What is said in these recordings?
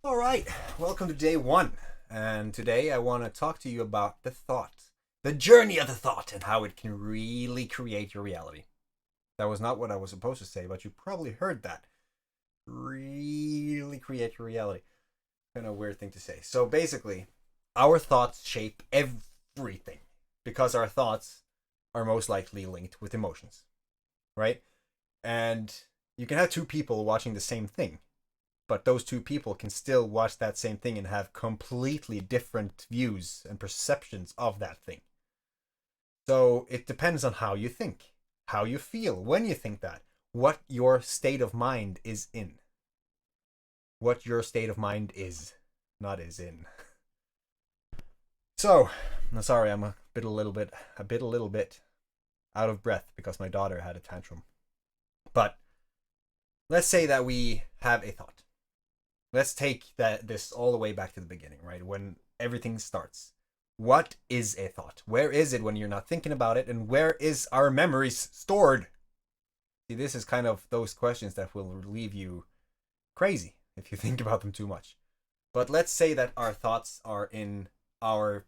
All right, welcome to day one. And today I want to talk to you about the thought, the journey of the thought, and how it can really create your reality. That was not what I was supposed to say, but you probably heard that. Really create your reality. Kind of weird thing to say. So basically, our thoughts shape everything because our thoughts are most likely linked with emotions, right? And you can have two people watching the same thing, but those two people can still watch that same thing and have completely different views and perceptions of that thing. So it depends on how you think, how you feel when you think that, what your state of mind is in. What your state of mind is, not is in. So, I'm sorry, I'm a little bit out of breath because my daughter had a tantrum. But let's say that we have a thought. Let's take this all the way back to the beginning, right? When everything starts. What is a thought? Where is it when you're not thinking about it? And where is our memories stored? See, this is kind of those questions that will leave you crazy if you think about them too much. But let's say that our thoughts are in our.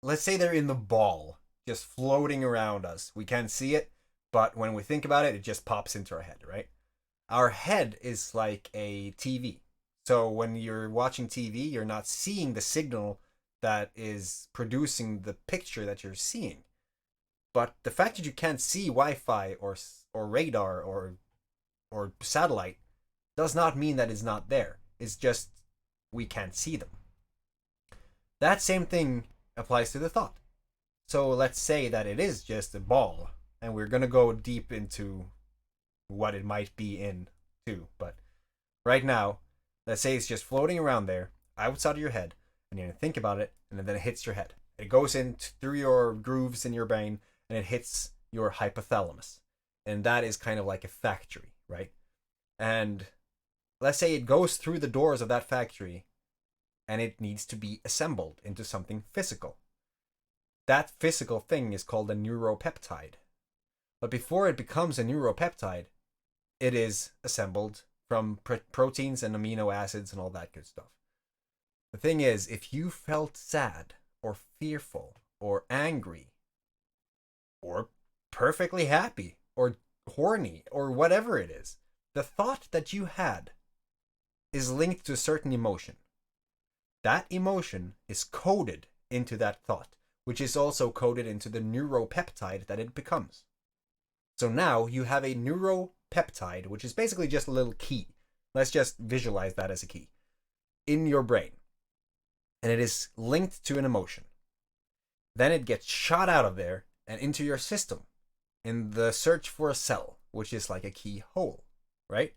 Let's say they're in the ball, just floating around us. We can't see it, but when we think about it, it just pops into our head, right? Our head is like a TV. So when you're watching TV, you're not seeing the signal that is producing the picture that you're seeing. But the fact that you can't see Wi-Fi or radar or satellite does not mean that it's not there. It's just we can't see them. That same thing applies to the thought. So let's say that it is just a ball, and we're gonna go deep into what it might be in too. But right now, let's say it's just floating around there outside of your head, and you think about it, and then it hits your head. It goes in through your grooves in your brain, and it hits your hypothalamus, and that is kind of like a factory, right? And let's say it goes through the doors of that factory, and it needs to be assembled into something physical. That physical thing is called a neuropeptide. But before it becomes a neuropeptide, it is assembled from proteins and amino acids and all that good stuff. The thing is, if you felt sad or fearful or angry or perfectly happy or horny or whatever it is, the thought that you had is linked to a certain emotion. That emotion is coded into that thought, which is also coded into the neuropeptide that it becomes. So now you have a neuropeptide, which is basically just a little key. Let's just visualize that as a key in your brain. And it is linked to an emotion. Then it gets shot out of there and into your system in the search for a cell, which is like a keyhole, right?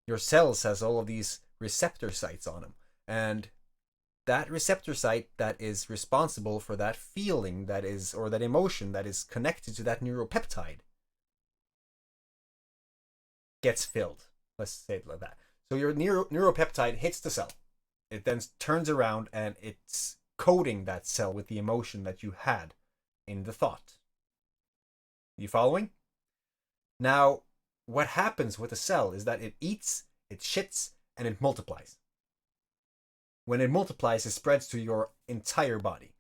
Your cells has all of these receptor sites on them. And that receptor site that is responsible for that feeling that is, or that emotion that is connected to that neuropeptide gets filled. Let's say it like that. So your neuropeptide hits the cell. It then turns around and it's coding that cell with the emotion that you had in the thought. You following? Now, what happens with a cell is that it eats, it shits, and it multiplies. When it multiplies, it spreads to your entire body,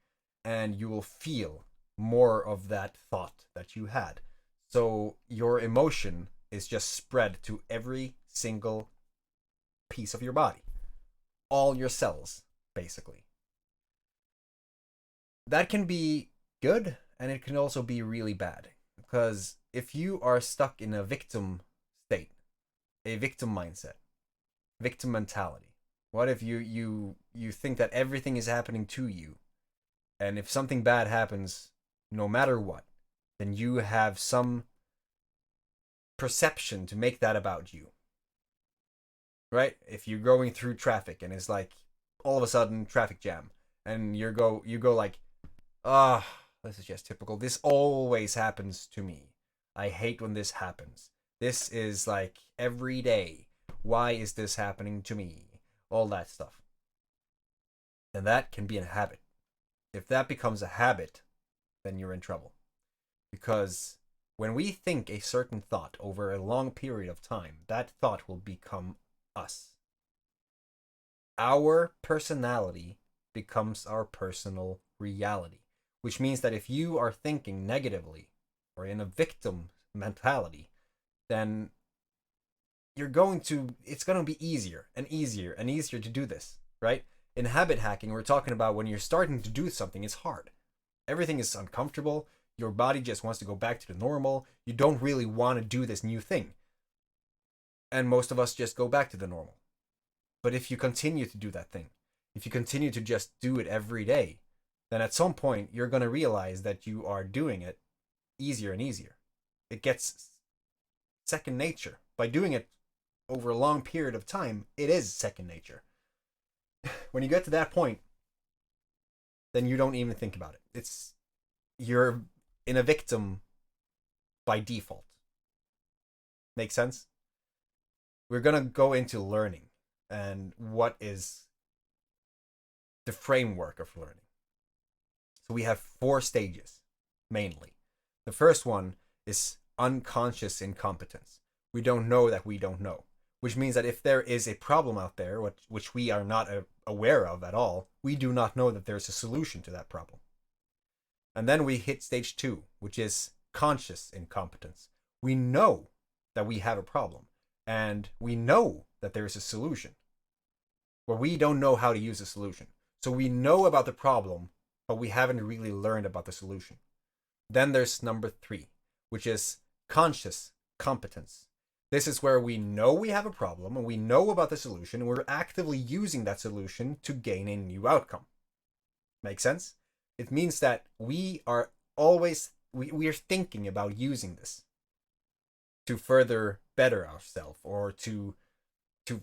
and you will feel more of that thought that you had. So your emotion is just spread to every single piece of your body, all your cells, basically. That can be good, and it can also be really bad. Because if you are stuck in a victim state, a victim mindset, victim mentality, what if you think that everything is happening to you, and if something bad happens, no matter what, then you have some perception to make that about you, right? If you're going through traffic and it's like all of a sudden traffic jam, and you go like, ah, oh, this is just typical. This always happens to me. I hate when this happens. This is like every day. Why is this happening to me? All that stuff. And that can be a habit. If that becomes a habit, then you're in trouble. Because when we think a certain thought over a long period of time, that thought will become us. our personality becomes our personal reality, which means that if you are thinking negatively or in a victim mentality, then it's going to be easier and easier and easier to do this, right? In habit hacking, we're talking about when you're starting to do something, it's hard. Everything is uncomfortable. Your body just wants to go back to the normal. You don't really want to do this new thing. And most of us just go back to the normal. But if you continue to do that thing, if you continue to just do it every day, then at some point you're going to realize that you are doing it easier and easier. It gets second nature. By doing it over a long period of time, it is second nature. When you get to that point, then you don't even think about it. You're in a victim by default. Make sense? We're going to go into learning and what is the framework of learning. So we have 4 stages, mainly. The first one is unconscious incompetence. We don't know that we don't know, which means that if there is a problem out there, which we are not aware of at all, we do not know that there's a solution to that problem. And then we hit stage 2, which is conscious incompetence. We know that we have a problem, and we know that there is a solution, but we don't know how to use the solution. So we know about the problem, but we haven't really learned about the solution. Then there's number 3, which is conscious competence. This is where we know we have a problem and we know about the solution and we're actively using that solution to gain a new outcome. Make sense? It means that we are always we are thinking about using this to further better ourselves or to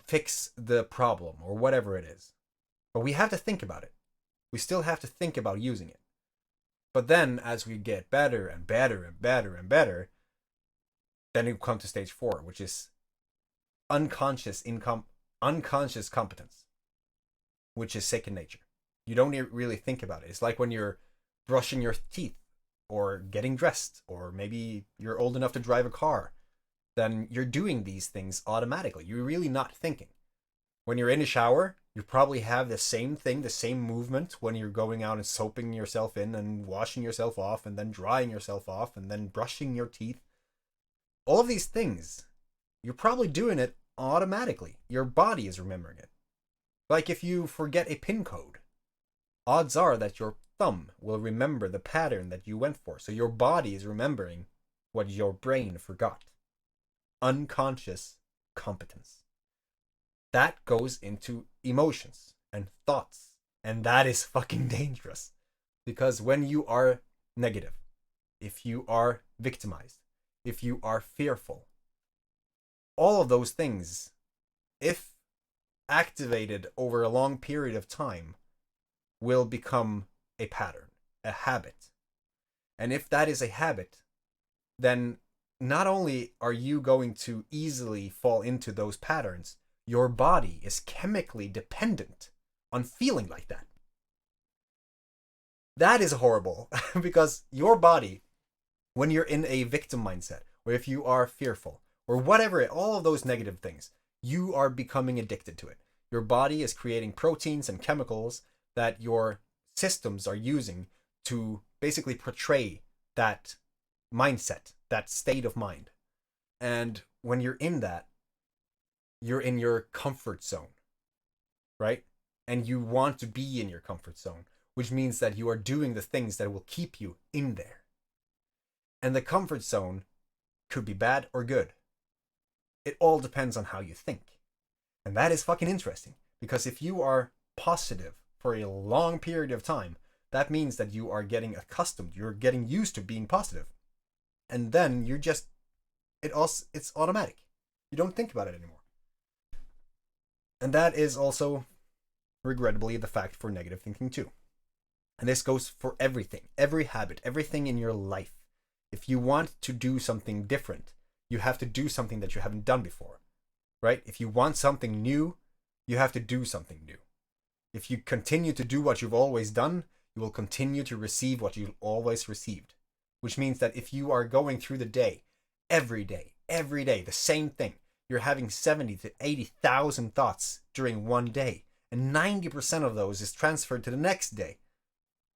fix the problem or whatever it is. But we have to think about it. We still have to think about using it. But then as we get better and better and better and better, then you come to stage 4, which is unconscious competence, which is second nature. You don't really think about it. It's like when you're brushing your teeth or getting dressed, or maybe you're old enough to drive a car. Then you're doing these things automatically. You're really not thinking. When you're in a shower, you probably have the same thing, the same movement when you're going out and soaping yourself in and washing yourself off and then drying yourself off and then brushing your teeth. All of these things, you're probably doing it automatically. Your body is remembering it. Like if you forget a PIN code, odds are that your thumb will remember the pattern that you went for. So your body is remembering what your brain forgot. Unconscious competence. That goes into emotions and thoughts. And that is fucking dangerous. Because when you are negative, if you are victimized, if you are fearful, all of those things, if activated over a long period of time, will become a pattern, a habit. And if that is a habit, then not only are you going to easily fall into those patterns, your body is chemically dependent on feeling like that. That is horrible because your body, when you're in a victim mindset, or if you are fearful, or whatever, all of those negative things, you are becoming addicted to it. Your body is creating proteins and chemicals that your systems are using to basically portray that mindset, that state of mind. And when you're in that, you're in your comfort zone, right? And you want to be in your comfort zone, which means that you are doing the things that will keep you in there. And the comfort zone could be bad or good. It all depends on how you think. And that is fucking interesting, because if you are positive for a long period of time, that means that you are getting accustomed, you're getting used to being positive. And then you're just, it's automatic. You don't think about it anymore. And that is also, regrettably, the fact for negative thinking too. And this goes for everything, every habit, everything in your life. If you want to do something different, you have to do something that you haven't done before, right? If you want something new, you have to do something new. If you continue to do what you've always done, you will continue to receive what you've always received. Which means that if you are going through the day, every day, the same thing, you're having 70 to 80,000 thoughts during one day, and 90% of those is transferred to the next day.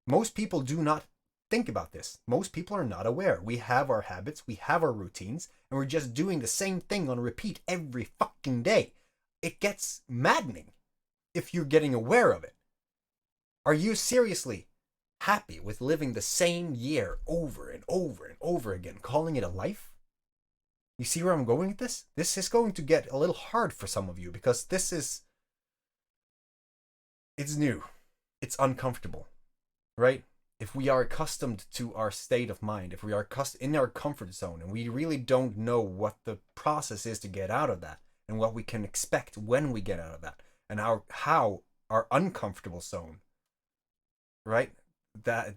Most people do not think about this. Most people are not aware. We have our habits, we have our routines, and we're just doing the same thing on repeat every fucking day. It gets maddening if you're getting aware of it. Are you seriously happy with living the same year over and over and over again, calling it a life? You see where I'm going with this? This is going to get a little hard for some of you because it's new. It's uncomfortable, right? If we are accustomed to our state of mind, if we are in our comfort zone and we really don't know what the process is to get out of that and what we can expect when we get out of that and how our uncomfortable zone, right? That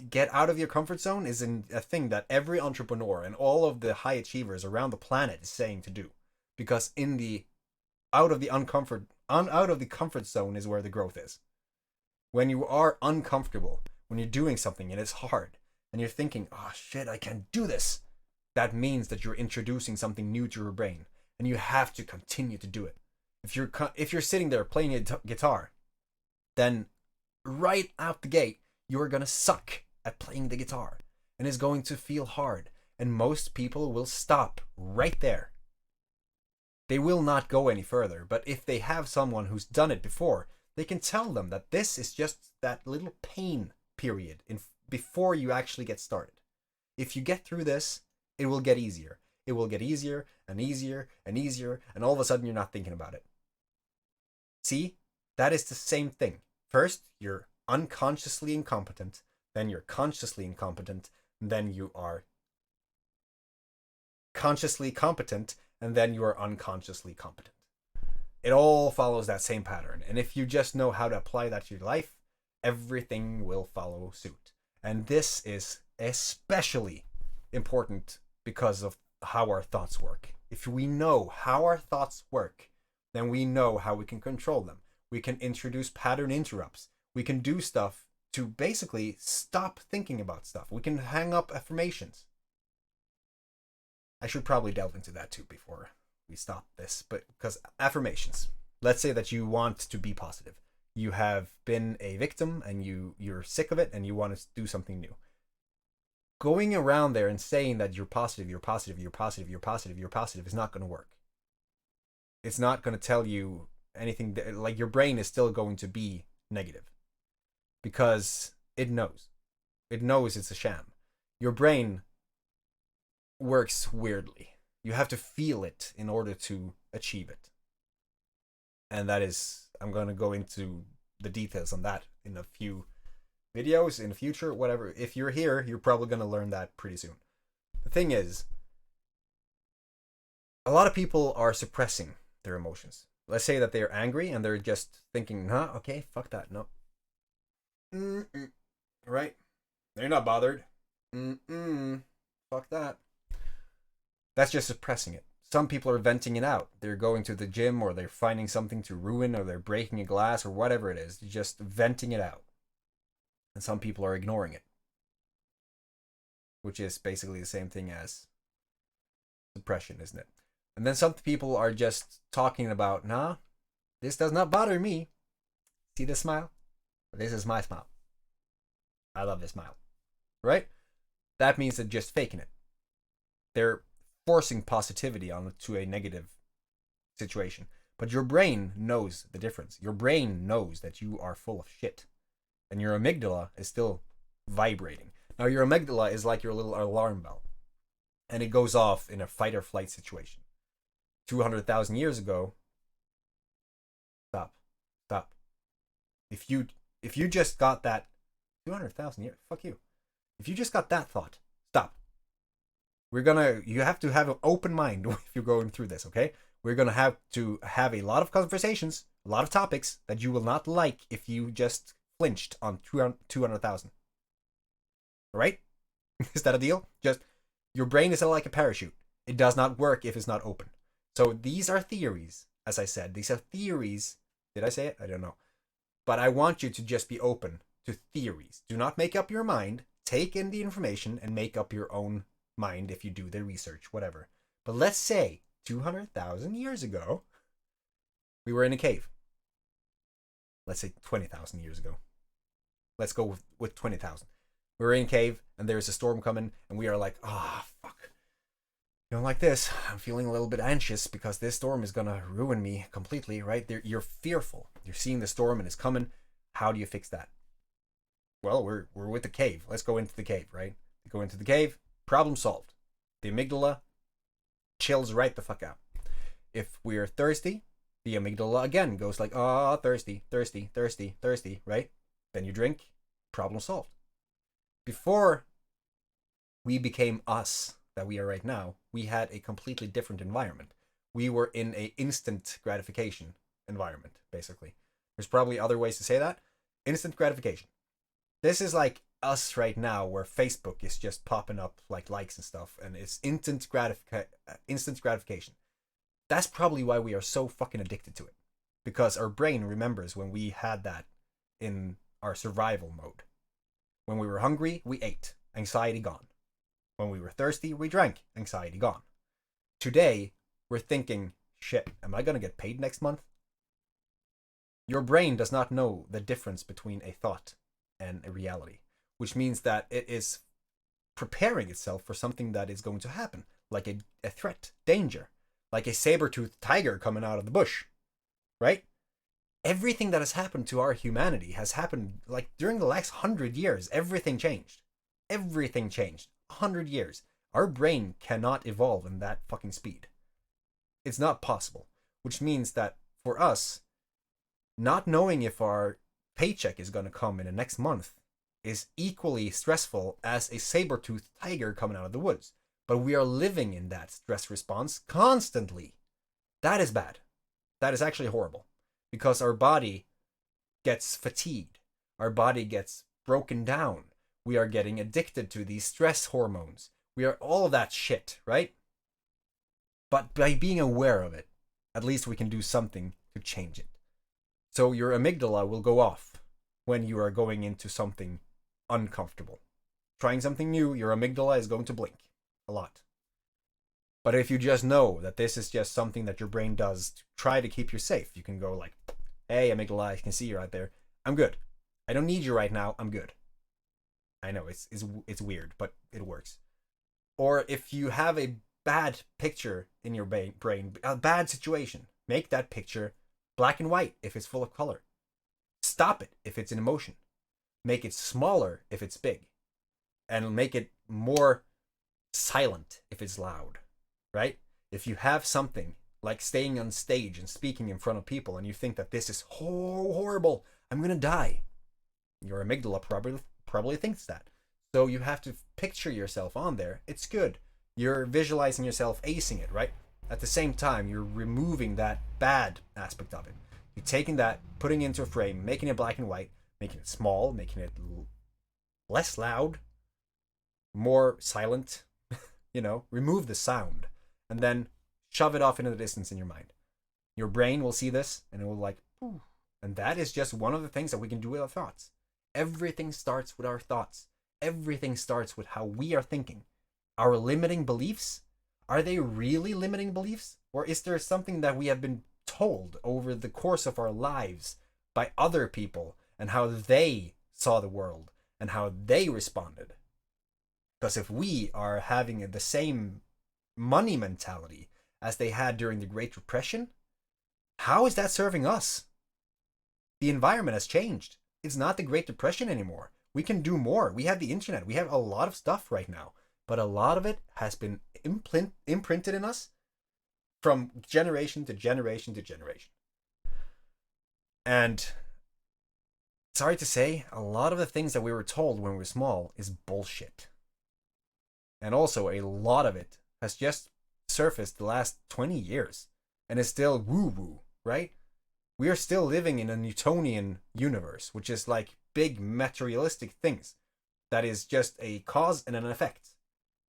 get out of your comfort zone is a thing that every entrepreneur and all of the high achievers around the planet is saying to do, because out of the comfort zone is where the growth is. When you are uncomfortable, when you're doing something and it's hard and you're thinking, oh shit, I can't do this, that means that you're introducing something new to your brain and you have to continue to do it. If you're sitting there playing a guitar, then right out the gate you're gonna suck at playing the guitar and it's going to feel hard, and most people will stop right there. They will not go any further, but if they have someone who's done it before, they can tell them that this is just that little pain period before you actually get started. If you get through this, it will get easier. It will get easier and easier and easier, and all of a sudden you're not thinking about it. See? That is the same thing. First, you're unconsciously incompetent, then you're consciously incompetent, and then you are consciously competent, and then you are unconsciously competent. It all follows that same pattern, and if you just know how to apply that to your life, everything will follow suit. And this is especially important because of how our thoughts work. If we know how our thoughts work, then we know how we can control them. We can introduce pattern interrupts. We can do stuff to basically stop thinking about stuff. We can hang up affirmations. I should probably delve into that too before we stop this, but because affirmations. Let's say that you want to be positive. You have been a victim and you're sick of it and you want to do something new. Going around there and saying that you're positive, you're positive, you're positive, you're positive, you're positive is not going to work. It's not going to tell you anything like your brain is still going to be negative because it knows. It knows it's a sham. Your brain works weirdly. You have to feel it in order to achieve it. And that is, I'm going to go into the details on that in a few videos in the future, whatever. If you're here, you're probably going to learn that pretty soon. The thing is, a lot of people are suppressing their emotions. Let's say that they're angry and they're just thinking, nah, okay, fuck that, no. Right? They're not bothered. Fuck that. That's just suppressing it. Some people are venting it out. They're going to the gym or they're finding something to ruin or they're breaking a glass or whatever it is. They're just venting it out. And some people are ignoring it. Which is basically the same thing as suppression, isn't it? And then some people are just talking about, nah, this does not bother me. See this smile? This is my smile. I love this smile. Right? That means they're just faking it. They're forcing positivity onto a negative situation. But your brain knows the difference. Your brain knows that you are full of shit. And your amygdala is still vibrating. Now, your amygdala is like your little alarm bell. And it goes off in a fight or flight situation. 200,000 years ago, stop. If you just got that, 200,000 years, fuck you. If you just got that thought, stop. You have to have an open mind if you're going through this, okay? We're gonna have to have a lot of conversations, a lot of topics that you will not like if you just flinched on 200,000. Right? Is that a deal? Just, your brain is like a parachute. It does not work if it's not open. So these are theories, as I said. These are theories. Did I say it? I don't know. But I want you to just be open to theories. Do not make up your mind. Take in the information and make up your own mind if you do the research, whatever. But let's say 200,000 years ago, we were in a cave. let's say 20,000 years ago. Let's go with 20,000. We're in a cave and there's a storm coming and we are like, fuck. Don't like this. I'm feeling a little bit anxious because this storm is going to ruin me completely, right? You're fearful. You're seeing the storm and it's coming. How do you fix that? Well, we're with the cave. Let's go into the cave, right? You go into the cave, problem solved. The amygdala chills right the fuck out. If we're thirsty, the amygdala again goes like, thirsty, thirsty, thirsty, thirsty, right? Then you drink, problem solved. Before we became us that we are right now, we had a completely different environment. We were in a instant gratification environment, basically. There's probably other ways to say that. Instant gratification. This is like us right now, where Facebook is just popping up like likes and stuff, and it's instant gratification. That's probably why we are so fucking addicted to it, because our brain remembers when we had that in our survival mode. When we were hungry, we ate. Anxiety gone. When we were thirsty, we drank. Anxiety gone. Today, we're thinking, shit, am I going to get paid next month? Your brain does not know the difference between a thought and a reality, which means that it is preparing itself for something that is going to happen, like a threat, danger, like a saber-toothed tiger coming out of the bush, right? Everything that has happened to our humanity has happened, like, during the last 100 years. Everything changed. Everything changed. 100 years. Our brain cannot evolve in that fucking speed. It's not possible. Which means that for us, not knowing if our paycheck is going to come in the next month is equally stressful as a saber-toothed tiger coming out of the woods. But we are living in that stress response constantly. That is bad. That is actually horrible. Because our body gets fatigued. Our body gets broken down. We are getting addicted to these stress hormones. We are all of that shit, right? But by being aware of it, at least we can do something to change it. So your amygdala will go off when you are going into something uncomfortable. Trying something new, your amygdala is going to blink a lot. But if you just know that this is just something that your brain does to try to keep you safe, you can go like, hey, amygdala, I can see you out there. I'm good. I don't need you right now. I'm good. I know it's weird, but it works. Or if you have a bad picture in your brain, a bad situation, make that picture black and white if it's full of color. Stop it if it's an emotion. Make it smaller if it's big. And make it more silent if it's loud. Right? If you have something like staying on stage and speaking in front of people and you think that this is horrible, I'm going to die, your amygdala probably thinks that. So you have to picture yourself on there. It's good. You're visualizing yourself acing it, right? At the same time, you're removing that bad aspect of it. You're taking that, putting it into a frame, making it black and white, making it small, making it less loud, more silent, remove the sound. And then shove it off into the distance in your mind. Your brain will see this and it will like, ooh. And that is just one of the things that we can do with our thoughts. Everything starts with our thoughts. Everything starts with how we are thinking. Our limiting beliefs, are they really limiting beliefs? Or is there something that we have been told over the course of our lives by other people and how they saw the world and how they responded? Because if we are having the same money mentality as they had during the Great Depression, how is that serving us? The environment has changed. It's not the Great Depression anymore. We can do more. We have the internet. We have a lot of stuff right now, but a lot of it has been imprinted in us from generation to generation to generation. And sorry to say, a lot of the things that we were told when we were small is bullshit. And also a lot of it has just surfaced the last 20 years and is still woo-woo, right? We are still living in a Newtonian universe, which is like big materialistic things. That is just a cause and an effect.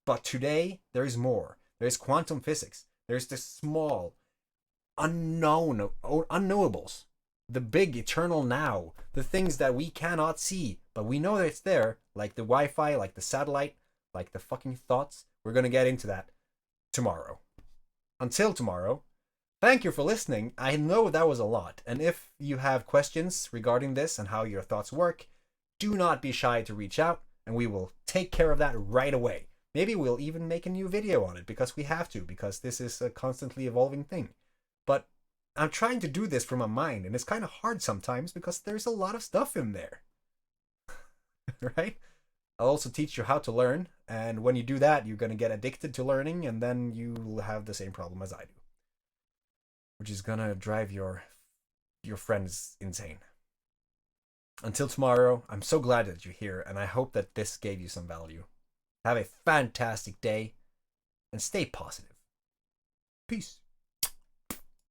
But today, there is more. There's quantum physics. There's the small, unknowables. The big eternal now. The things that we cannot see, but we know that it's there. Like the Wi-Fi, like the satellite, like the fucking thoughts. We're going to get into that tomorrow. Until tomorrow, thank you for listening. I know that was a lot. And if you have questions regarding this and how your thoughts work, do not be shy to reach out and we will take care of that right away. Maybe we'll even make a new video on it because we have to, because this is a constantly evolving thing. But I'm trying to do this from my mind, and it's kind of hard sometimes because there's a lot of stuff in there. Right? I'll also teach you how to learn, and when you do that, you're going to get addicted to learning, and then you'll have the same problem as I do, which is going to drive your friends insane. Until tomorrow, I'm so glad that you're here, and I hope that this gave you some value. Have a fantastic day, and stay positive. Peace.